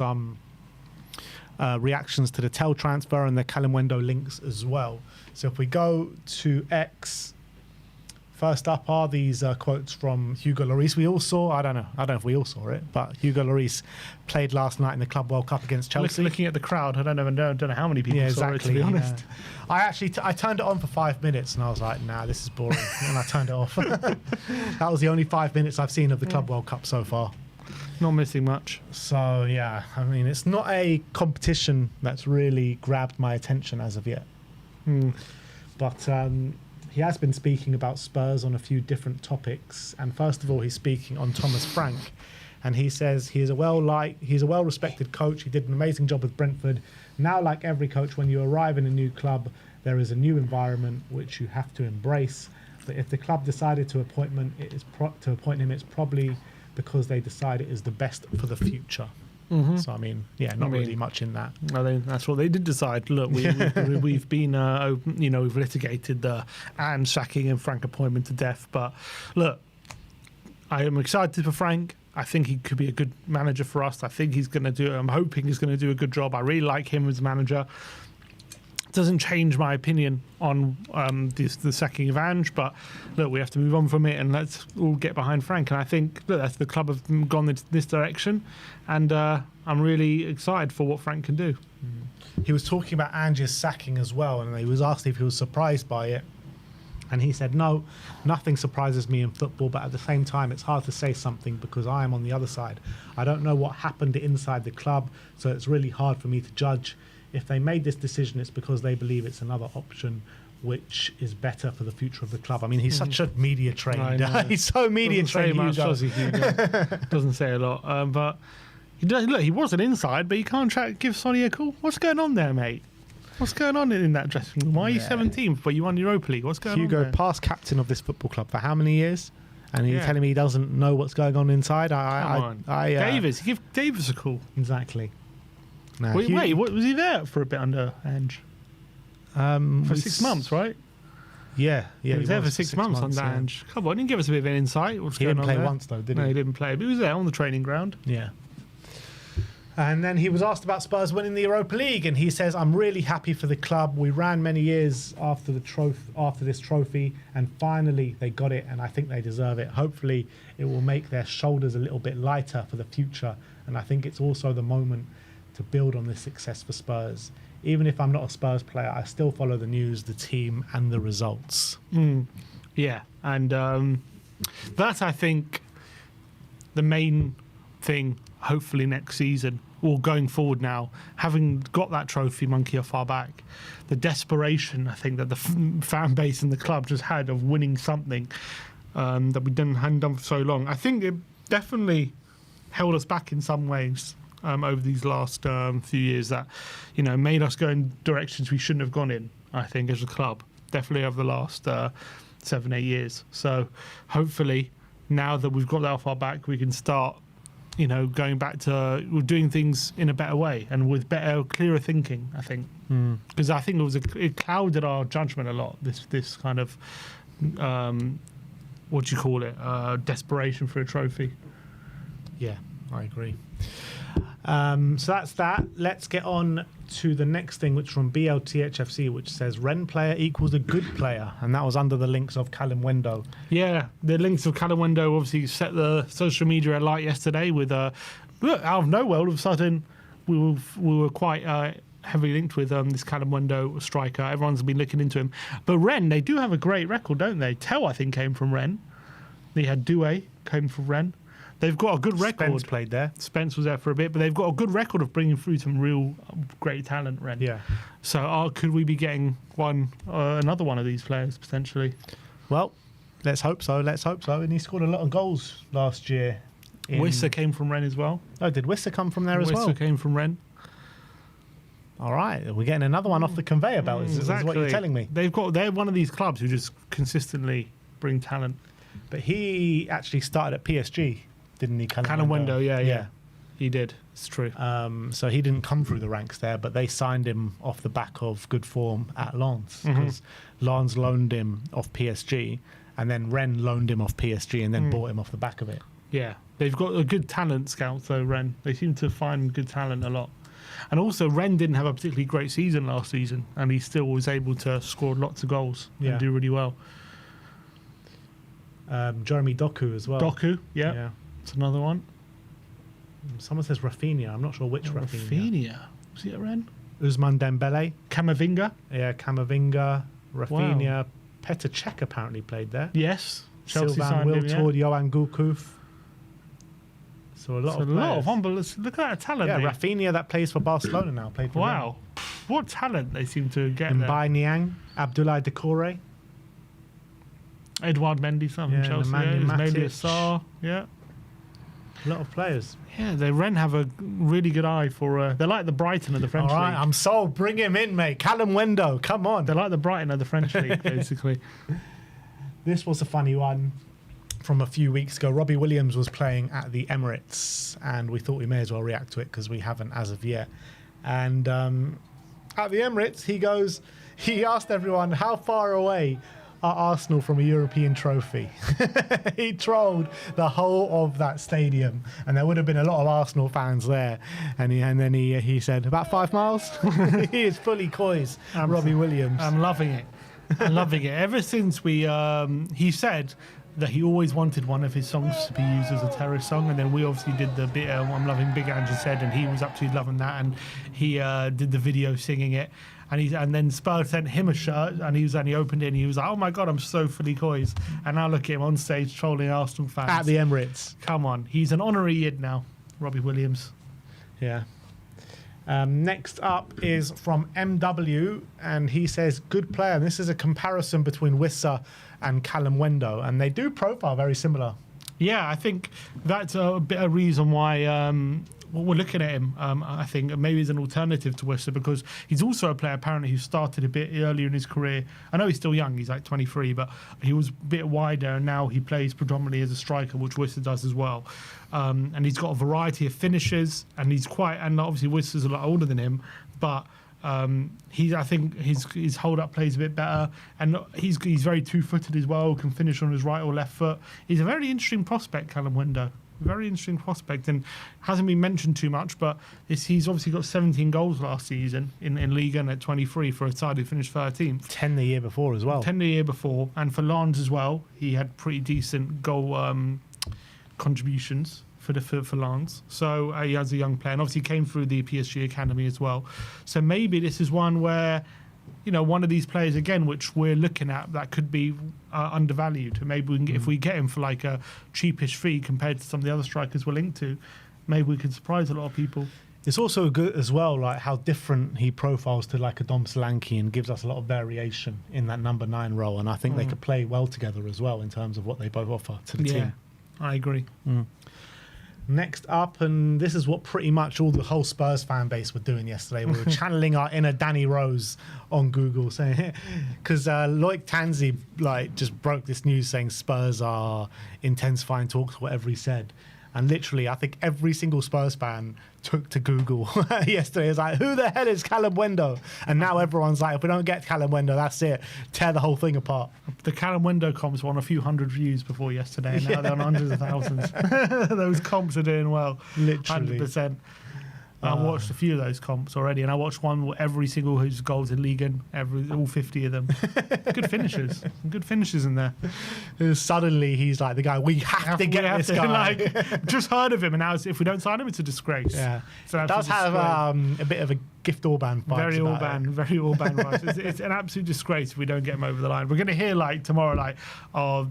some reactions to the Tel transfer and the Callum Wendo links as well. So if we go to X, first up are these quotes from Hugo Lloris. We all saw, I don't know if we all saw it, but Hugo Lloris played last night in the Club World Cup against Chelsea. Looking at the crowd, I don't know how many people saw it, to be honest. I turned it on for 5 minutes and I was like, nah, this is boring. And I turned it off. That was the only 5 minutes I've seen of the Club World Cup so far. Not missing much. So, yeah, I mean, it's not a competition that's really grabbed my attention as of yet. But he has been speaking about Spurs on a few different topics. And first of all, he's speaking on Thomas Frank. And he says he's a well-respected coach. He did an amazing job with Brentford. Now, like every coach, when you arrive in a new club, there is a new environment which you have to embrace. But if the club decided to appoint him, it's probably because they decide it is the best for the future. So I mean, not really much in that. I think that's what they did decide. Look, we've been, we've litigated the Anne sacking and Frank appointment to death. But look, I am excited for Frank. I think he could be a good manager for us. I think he's going to do. I'm hoping he's going to do a good job. I really like him as a manager. Doesn't change my opinion on the sacking of Ange, but look, we have to move on from it and let's all get behind Frank. And I think that's the club have gone into this direction, and I'm really excited for what Frank can do. He was talking about Ange's sacking as well, and he was asked if he was surprised by it, and he said, "No, nothing surprises me in football, but at the same time, it's hard to say something because I am on the other side. I don't know what happened inside the club, so it's really hard for me to judge. If they made this decision, it's because they believe it's another option which is better for the future of the club." I mean, he's such a media trained. He's so media trained. Doesn't say a lot. But he wasn't inside, but you can't give Sonny a call. What's going on there, mate? What's going on in that dressing room? Why are you 17th, but you won Europa League? What's going on there? Hugo, past captain of this football club for how many years? And you're telling me he doesn't know what's going on inside? Come on. Davis, give Davis a call. Exactly. No, wait, what, was he there for a bit under Ange? For 6 months, right? Yeah. He was there for 6 months under Ange. Come on, he didn't give us a bit of an insight. He didn't play once, though, did he? No, he didn't play, but he was there on the training ground. Yeah. And then he was asked about Spurs winning the Europa League, and he says, "I'm really happy for the club. We ran many years after this trophy, and finally they got it, and I think they deserve it. Hopefully it will make their shoulders a little bit lighter for the future, and I think it's also the moment to build on this success for Spurs. Even if I'm not a Spurs player, I still follow the news, the team, and the results." Yeah, and that's, I think, the main thing, hopefully next season, or going forward now, having got that trophy monkey off our back, the desperation, I think, that the fan base and the club just had of winning something that we hadn't done for so long. I think it definitely held us back in some ways. Over these last few years that, made us go in directions we shouldn't have gone in, I think, as a club. Definitely over the last 7-8 years. So hopefully now that we've got that off our back, we can start, going back to doing things in a better way and with better, clearer thinking, I think. Because I think it clouded our judgment a lot, this kind of, desperation for a trophy. Yeah, I agree. So that's that. Let's get on to the next thing, which from BLTHFC, which says Rennes player equals a good player, and that was under the links of Callum Wendo. Yeah, the links of Callum Wendo obviously set the social media alight yesterday with out of nowhere, all of a sudden we were quite heavily linked with this Callum Wendo striker. Everyone's been looking into him, but Rennes, they do have a great record, don't they? Tel, I think, came from Rennes. They had Doué, came from Rennes. They've got a good record. Spence played there. Spence was there for a bit, but they've got a good record of bringing through some real great talent, Rennes. Yeah. So could we be getting another one of these players, potentially? Well, let's hope so. And he scored a lot of goals last year. Wissa came from Rennes as well. Oh, did Wissa come from there as well? Wissa came from Rennes. All right. We're getting another one off the conveyor belt, is what you're telling me. They're one of these clubs who just consistently bring talent. But he actually started at PSG. Didn't he? Callum Wendo, yeah. He did. It's true. So he didn't come through the ranks there, but they signed him off the back of good form at Lens, because Lens loaned him off PSG, and then Rennes loaned him off PSG and then bought him off the back of it. Yeah, They've got a good talent scout, though, Rennes. They seem to find good talent a lot. And also, Rennes didn't have a particularly great season last season, and he still was able to score lots of goals and do really well. Jeremy Doku as well. Doku, yeah. It's another one. Someone says Rafinha. I'm not sure which Rafinha. Rafinha. Was he at Rennes? Usman Dembele. Camavinga. Yeah, Camavinga. Rafinha. Wow. Petr Cech apparently played there. Yes. Chelsea Sylvain Wiltord, Johan Goukouf. So a lot of unbelievable. Look at that talent. Yeah, Rafinha that plays for Barcelona now. Played for Rennes. What talent they seem to get there. Mbaye Niang, Abdoulaye Doucouré. Edouard Mendy from Chelsea. Maybe Sarr. Yeah. A lot of players. Yeah, they Rennes have a really good eye for... they're like the Brighton of the French League. All right, I'm sold. Bring him in, mate. Callum Wendo, come on. They're like the Brighton of the French League, basically. This was a funny one from a few weeks ago. Robbie Williams was playing at the Emirates, and we thought we may as well react to it because we haven't as of yet. And at the Emirates, he asked everyone, how far away are Arsenal from a European trophy? He trolled the whole of that stadium, and there would have been a lot of Arsenal fans there. And then he said, about 5 miles? He is fully COYS, Robbie Williams. I'm loving it. I'm loving it. Ever since he said that he always wanted one of his songs to be used as a terrorist song, and then we obviously did the bit I'm loving Big Andrew Said, and he was absolutely loving that, and he did the video singing it, and then Spurs sent him a shirt, and he opened it and he was like, oh my god, I'm so fully COYS. And now look at him on stage trolling Arsenal fans at the Emirates. Come on, he's an honorary Id now, Robbie Williams. Yeah. Next up is from MW, and he says, good player. And this is a comparison between Wissa and Callum Wendo, and they do profile very similar. Yeah, I think that's a bit of reason why we're looking at him. I think maybe he's an alternative to Wissa, because he's also a player apparently who started a bit earlier in his career. I know he's still young, he's like 23, but he was a bit wider, and now he plays predominantly as a striker, which Wissa does as well. And he's got a variety of finishes, and and obviously Wissa's a lot older than him, but I think his hold-up plays a bit better, and he's very two-footed as well, can finish on his right or left foot. He's a very interesting prospect, Callum Wendo. Very interesting prospect, and hasn't been mentioned too much, but he's obviously got 17 goals last season in Ligue 1 at 23 for a side who finished 13th. 10 the year before as well. 10 the year before, and for Lens as well, he had pretty decent goal contributions for Lens. So he has a young player, and obviously came through the PSG academy as well. So maybe this is one where, one of these players again, which we're looking at, that could be undervalued. And maybe we can if we get him for like a cheapish fee compared to some of the other strikers we're linked to, maybe we could surprise a lot of people. It's also good as well, like how different he profiles to like a Dom Solanke, and gives us a lot of variation in that number 9 role. And I think they could play well together as well in terms of what they both offer to the team. I agree. Next up, and this is what pretty much the whole Spurs fan base were doing yesterday. We were channeling our inner Danny Rose on Google, saying, because Loic Tanzi just broke this news saying Spurs are intensifying talks, whatever he said. And literally, I think every single Spurs fan took to Google yesterday. It was like, who the hell is Callum Wendo? And now everyone's like, if we don't get Callum Wendo, that's it. Tear the whole thing apart. The Callum Wendo comps were on a few hundred views before yesterday, and now they're on hundreds of thousands. Those comps are doing well. Literally. 100%. I watched a few of those comps already, and I watched one with every single whose goals in Ligue 1, all 50 of them. Good finishes. Good finishes in there. Suddenly he's like the guy, we have to get this guy. Just heard of him, and now if we don't sign him, it's a disgrace. Yeah. It does have a bit of a Gift Orban vibes. Very Orban vibes. It's an absolute disgrace if we don't get him over the line. We're going to hear tomorrow,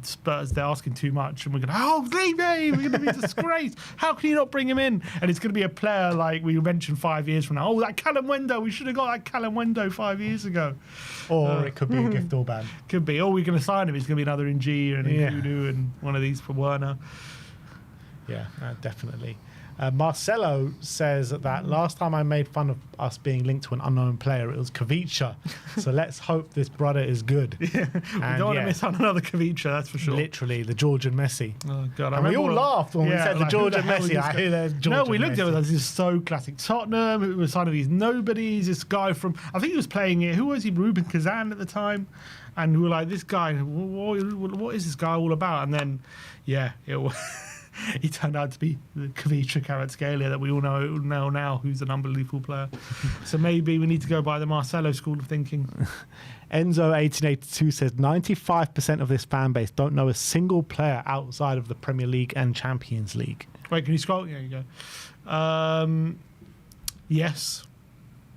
Spurs, they're asking too much, and we're going to, leave him, we're going to be disgraced. How can you not bring him in? And it's going to be a player like we mentioned 5 years from now. Oh, that Callum Wendo, we should have got that Callum Wendo 5 years ago. Or it could be a Gift Orban. Could be. Or we're going to sign him. It's going to be another Ng and a Voodoo and one of these for Werner. Yeah, definitely. Marcelo says that last time I made fun of us being linked to an unknown player, it was Kavicha. So let's hope this brother is good. We don't want to miss out on another Kavicha, that's for sure. Literally, the Georgian Messi. Oh, God. And we all laughed when we said the Georgian Messi. I hear there's Georgian No, we looked at it, Messi. this is so classic Tottenham. It was signing these nobodies. This guy from, I think he was playing it. Who was he? Ruben Kazan at the time. And we were like, this guy, what is this guy all about? And then, it was. he turned out to be the Kavitra Kvaratskhelia that we all know now, who's an unbelievable player. So maybe we need to go by the Marcelo school of thinking. Enzo1882 says 95% of this fan base don't know a single player outside of the Premier League and Champions League. Wait, can you scroll? Yeah, you go. Yes.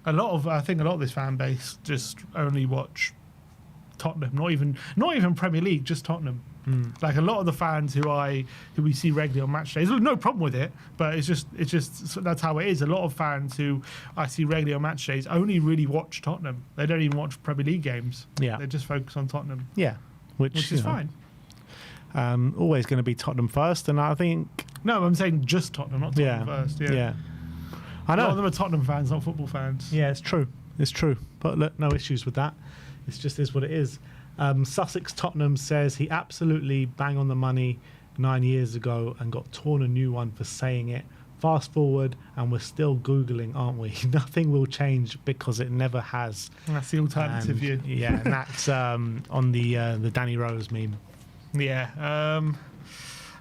I think a lot of this fan base just only watch Tottenham, not even Premier League, just Tottenham. Like a lot of the fans who we see regularly on match days, no problem with it, but it's just that's how it is. A lot of fans who I see regularly on match days only really watch Tottenham. They don't even watch Premier League games. Yeah, they just focus on Tottenham. Yeah, which is fine. Always going to be Tottenham first, and I think I'm saying just Tottenham, not Tottenham first. Yeah, I know. A lot of them are Tottenham fans, not football fans. Yeah, it's true. But look, no issues with that. It's just is what it is. Sussex Tottenham says he absolutely bang on the money 9 years ago and got torn a new one for saying it. Fast forward and we're still Googling, aren't we? Nothing will change because it never has. That's the alternative view. Yeah, and that's on the Danny Rose meme. Yeah.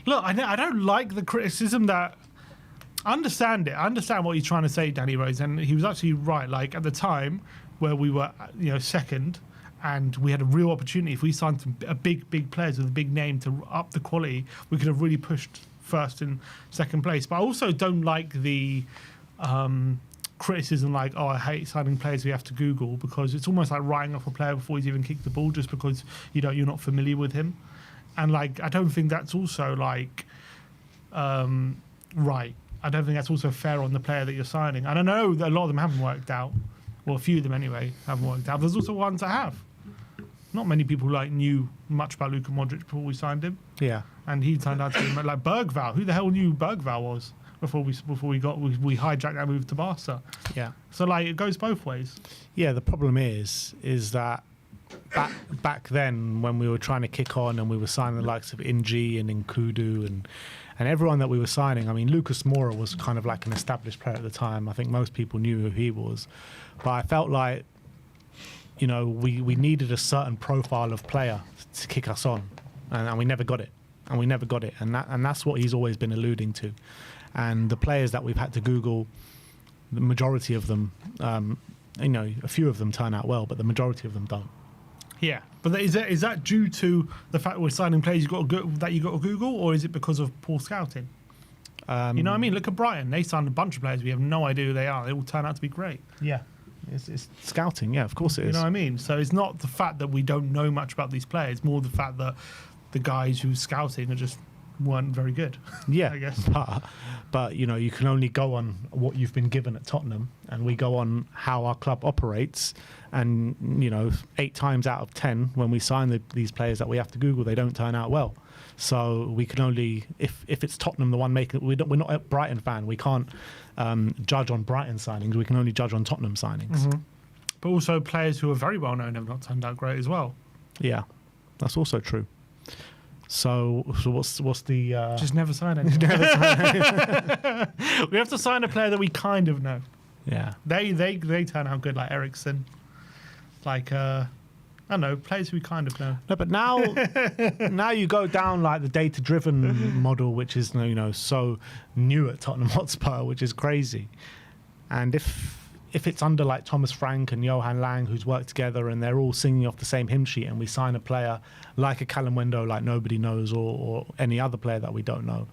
Look, I don't like the criticism that... I understand it. I understand what you're trying to say, Danny Rose, and he was actually right. Like at the time where we were, second, and we had a real opportunity. If we signed some big players with a big name to up the quality, we could have really pushed first and second place. But I also don't like the criticism like, I hate signing players we have to Google, because it's almost like writing off a player before he's even kicked the ball just because you're not familiar with him. And like, I don't think that's also like right. I don't think that's also fair on the player that you're signing. And I know that a lot of them haven't worked out. Well, a few of them anyway haven't worked out. There's also ones that have. Not many people knew much about Luka Modric before we signed him. Yeah. And he turned out to be like Bergvall. Who the hell knew Bergvall was before we hijacked that move to Barca? Yeah. So it goes both ways. Yeah, the problem is that back then when we were trying to kick on and we were signing the likes of Inji and Nkudu and everyone that we were signing, I mean, Lucas Moura was kind of like an established player at the time. I think most people knew who he was. But I felt like, we needed a certain profile of player to kick us on. And we never got it. And that's what he's always been alluding to. And the players that we've had to Google, the majority of them, a few of them turn out well, but the majority of them don't. Yeah, but is that due to the fact we're signing players you got to Google, or is it because of poor scouting? You know what I mean? Look at Brighton; they signed a bunch of players we have no idea who they are. They all turn out to be great. Yeah, it's scouting. Yeah, of course it is. You know what I mean? So it's not the fact that we don't know much about these players; more the fact that the guys who scouting just weren't very good. Yeah, I guess. But you can only go on what you've been given at Tottenham, and we go on how our club operates. And 8 times out of 10, when we sign these players that we have to Google, they don't turn out well. So we can only, if it's Tottenham the one making it, we're not a Brighton fan. We can't judge on Brighton signings. We can only judge on Tottenham signings. Mm-hmm. But also players who are very well known have not turned out great as well. Yeah, that's also true. So what's the? Just never sign anyone. We have to sign a player that we kind of know. Yeah, they turn out good, like Ericsson. Like I don't know, players we kind of know. No, but now you go down like the data-driven model, which is so new at Tottenham Hotspur, which is crazy. And if it's under like Thomas Frank and Johan Lang, who's worked together and they're all singing off the same hymn sheet, and we sign a player like a Callum Wendo, like nobody knows, or any other player that we don't know,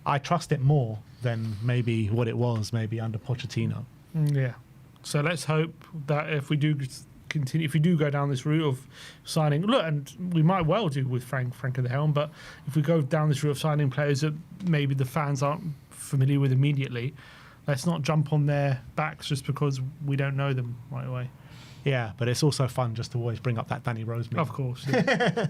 I trust it more than maybe what it was maybe under Pochettino. Yeah. So let's hope that if we do go down this route of signing, and we might well do with Frank at the helm, but if we go down this route of signing players that maybe the fans aren't familiar with immediately, let's not jump on their backs just because we don't know them right away. Yeah, but it's also fun just to always bring up that Danny Rose meme. Of course. Yeah.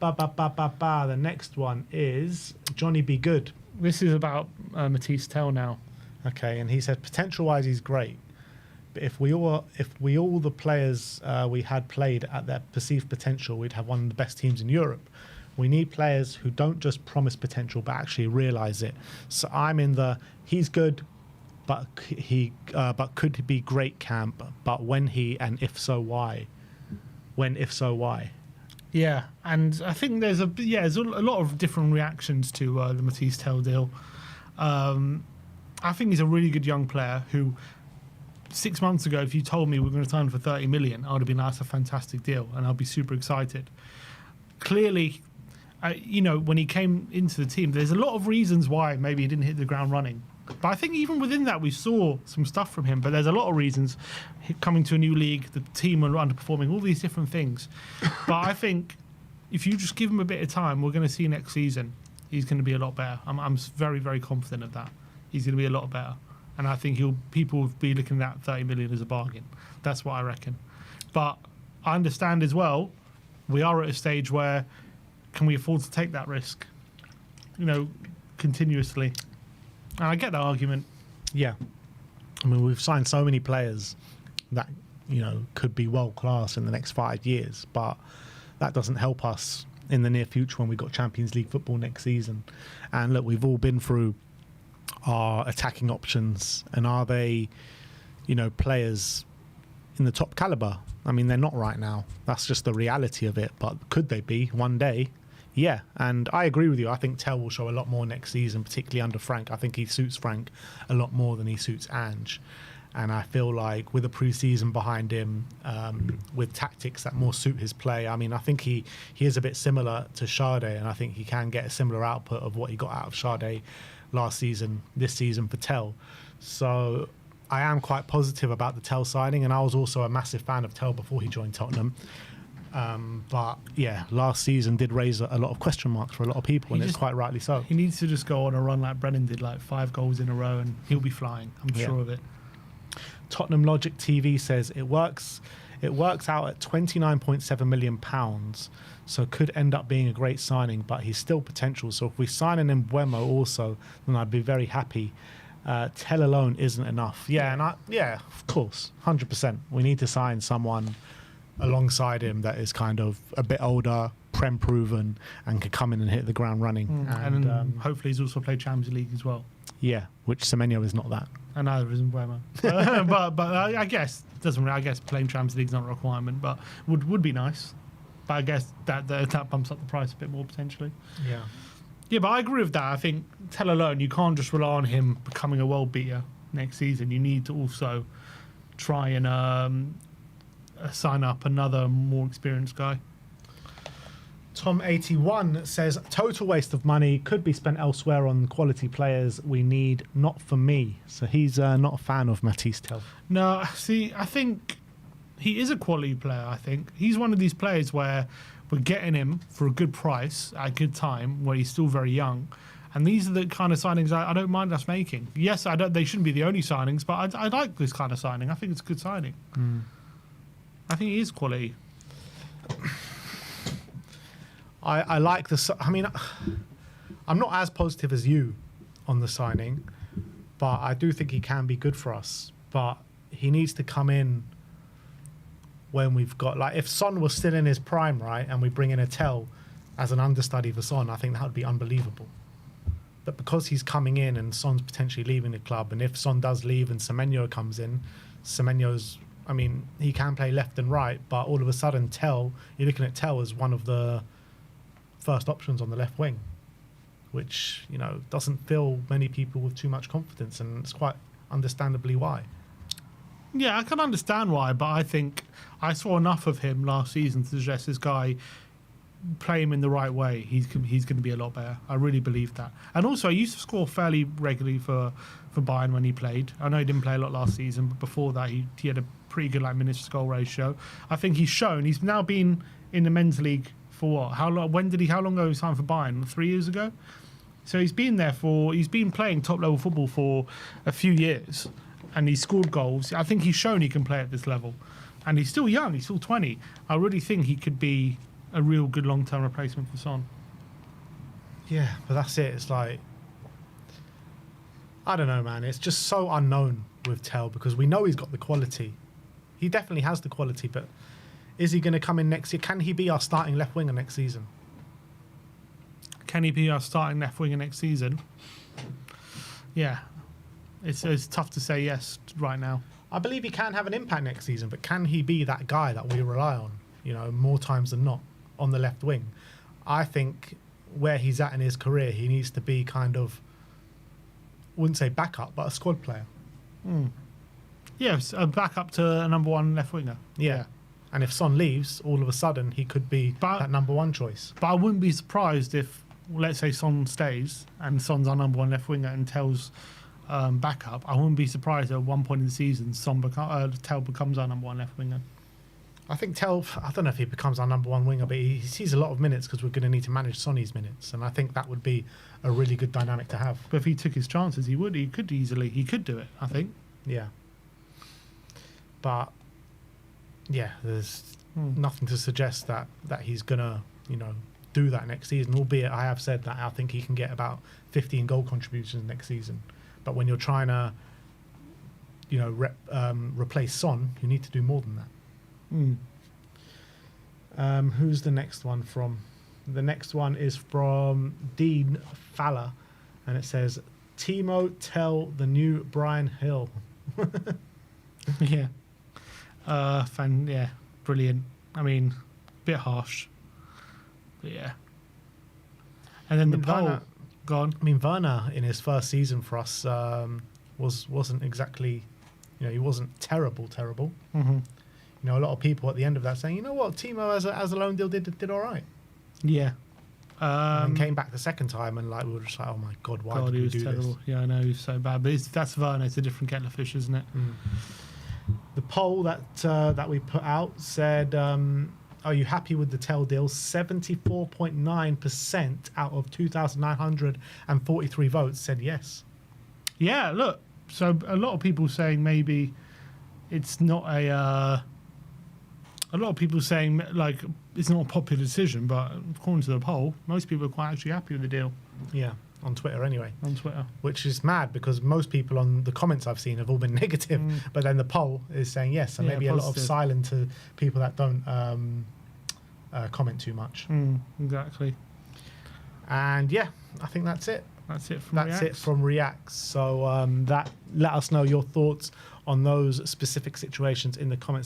The next one is Johnny Be Good. This is about Mathys Tel now. Okay, and he said potential-wise he's great. If we all the players we had played at their perceived potential, we'd have one of the best teams in Europe. We need players who don't just promise potential but actually realise it. So I'm in the he's good, but could be great camp. But when he and if so why? When if so why? Yeah, and I think there's a lot of different reactions to the Mathys Tel deal. I think he's a really good young player who 6 months ago, if you told me we were going to sign for 30 million, I would have been like, that's a fantastic deal, and I'll be super excited. Clearly, when he came into the team, there's a lot of reasons why maybe he didn't hit the ground running. But I think even within that, we saw some stuff from him. But there's a lot of reasons. Coming to a new league, the team are underperforming, all these different things. But I think if you just give him a bit of time, we're going to see next season he's going to be a lot better. I'm very, very confident of that. He's going to be a lot better. And I think people will be looking at 30 million as a bargain. That's what I reckon. But I understand as well, we are at a stage where can we afford to take that risk, continuously? And I get that argument. Yeah. I mean, we've signed so many players that, could be world class in the next 5 years, but that doesn't help us in the near future when we've got Champions League football next season. And look, we've all been through our attacking options, and are they, players in the top caliber? I mean, they're not right now. That's just the reality of it. But could they be one day? Yeah, and I agree with you. I think Tel will show a lot more next season, particularly under Frank. I think he suits Frank a lot more than he suits Ange. And I feel like with a pre-season behind him, with tactics that more suit his play, I mean, I think he is a bit similar to Sade, and I think he can get a similar output of what he got out of Sade last season, this season for Tel. So I am quite positive about the Tel signing, and I was also a massive fan of Tel before he joined Tottenham. But yeah, last season did raise a lot of question marks for a lot of people, and it's quite rightly so. He needs to just go on a run like Brennan did, like 5 goals in a row, and he'll be flying. I'm sure of it. Tottenham Logic TV says it works out at £29.7 million, so could end up being a great signing, but he's still potential. So if we sign an Mbeumo also, then I'd be very happy. Tel alone isn't enough. Yeah, and of course, 100%. We need to sign someone alongside him that is kind of a bit older, Prem proven, and can come in and hit the ground running. And hopefully he's also played Champions League as well. Yeah, which Semenyo is not that. And neither is Mbeumo. but I guess it doesn't really, I guess playing Champions League is not a requirement, but would be nice. But I guess that bumps up the price a bit more potentially. Yeah. Yeah, but I agree with that. I think Tel alone, you can't just rely on him becoming a world beater next season. You need to also try and sign up another more experienced guy. Tom81 says, total waste of money, could be spent elsewhere on quality players we need, not for me. So he's not a fan of Mathys Tel. No, see, I think he is a quality player, I think. He's one of these players where we're getting him for a good price at a good time, where he's still very young. And these are the kind of signings I don't mind us making. Yes, they shouldn't be the only signings, but I like this kind of signing. I think it's a good signing. I think he is quality. I like the... I mean, I'm not as positive as you on the signing, but I do think he can be good for us. But he needs to come in when we've got... Like, if Son was still in his prime, right, and we bring in a Tel as an understudy for Son, I think that would be unbelievable. But because he's coming in and Son's potentially leaving the club, and if Son does leave and Semenyo comes in, Semenyo's... I mean, he can play left and right, but all of a sudden, Tel... You're looking at Tel as one of the first options on the left wing, which, doesn't fill many people with too much confidence, and it's quite understandably why. Yeah, I can understand why, but I think I saw enough of him last season to suggest this guy, play him in the right way, he's going to be a lot better. I really believe that. And also, he used to score fairly regularly for Bayern when he played. I know he didn't play a lot last season, but before that, he had a pretty good minutes to goal ratio. I think he's now been in the men's league for what? How long? How long ago he signed for Bayern? 3 years ago. So he's been playing top level football for a few years, and he's scored goals. I think he's shown he can play at this level, and he's still young. He's still 20. I really think he could be a real good long term replacement for Son. Yeah, but that's it. It's like, I don't know, man. It's just so unknown with Tel, because we know he's got the quality. He definitely has the quality, but is he going to come in next year? Can he be our starting left winger next season? Can he be our starting left winger next season? Yeah. It's tough to say yes right now. I believe he can have an impact next season, but can he be that guy that we rely on, more times than not? on the left wing. I think where he's at in his career, he needs to be kind of, wouldn't say backup, but a squad player. Yes, a backup to a number one left winger. Yeah. And if Son leaves, all of a sudden he could be that number one choice. But I wouldn't be surprised if, let's say, Son stays and Son's our number one left winger and Tel's backup. I wouldn't be surprised at one point in the season Tel becomes our number one left winger. I think Tel, I don't know if he becomes our number one winger, but he sees a lot of minutes because we're going to need to manage Sonny's minutes. And I think that would be a really good dynamic to have. But if he took his chances, he could do it, I think. Yeah. But, yeah, there's nothing to suggest that he's going to, do that next season, albeit I have said that I think he can get about 15 goal contributions next season. But when you're trying to, replace Son, you need to do more than that. Who's the next one from? The next one is from Dean Fowler, and it says, Timo Tel, the new Brian Hill. Yeah. Brilliant. I mean, a bit harsh. But yeah. And then the poll. Gone. I mean, Werner in his first season for us wasn't exactly, he wasn't terrible. Mm-hmm. A lot of people at the end of that saying, you know what, Timo as a loan deal did all right. Yeah. And came back the second time and we were just like, oh my God, why did we do terrible. This? Yeah, I know, he was so bad. But that's Werner, it's a different kettle of fish, isn't it? The poll that we put out said, are you happy with the Tel deal? 74.9% out of 2,943 votes said yes. Yeah, look. So a lot of people saying maybe it's not a lot of people saying it's not a popular decision, but according to the poll, most people are quite actually happy with the deal. Yeah, on Twitter anyway. On Twitter. Which is mad because most people on the comments I've seen have all been negative, but then the poll is saying yes, so maybe positive. A lot of silence to people that don't comment too much. Exactly. And yeah, I think that's it. That's it from Reacts. So let us know your thoughts on those specific situations in the comments section.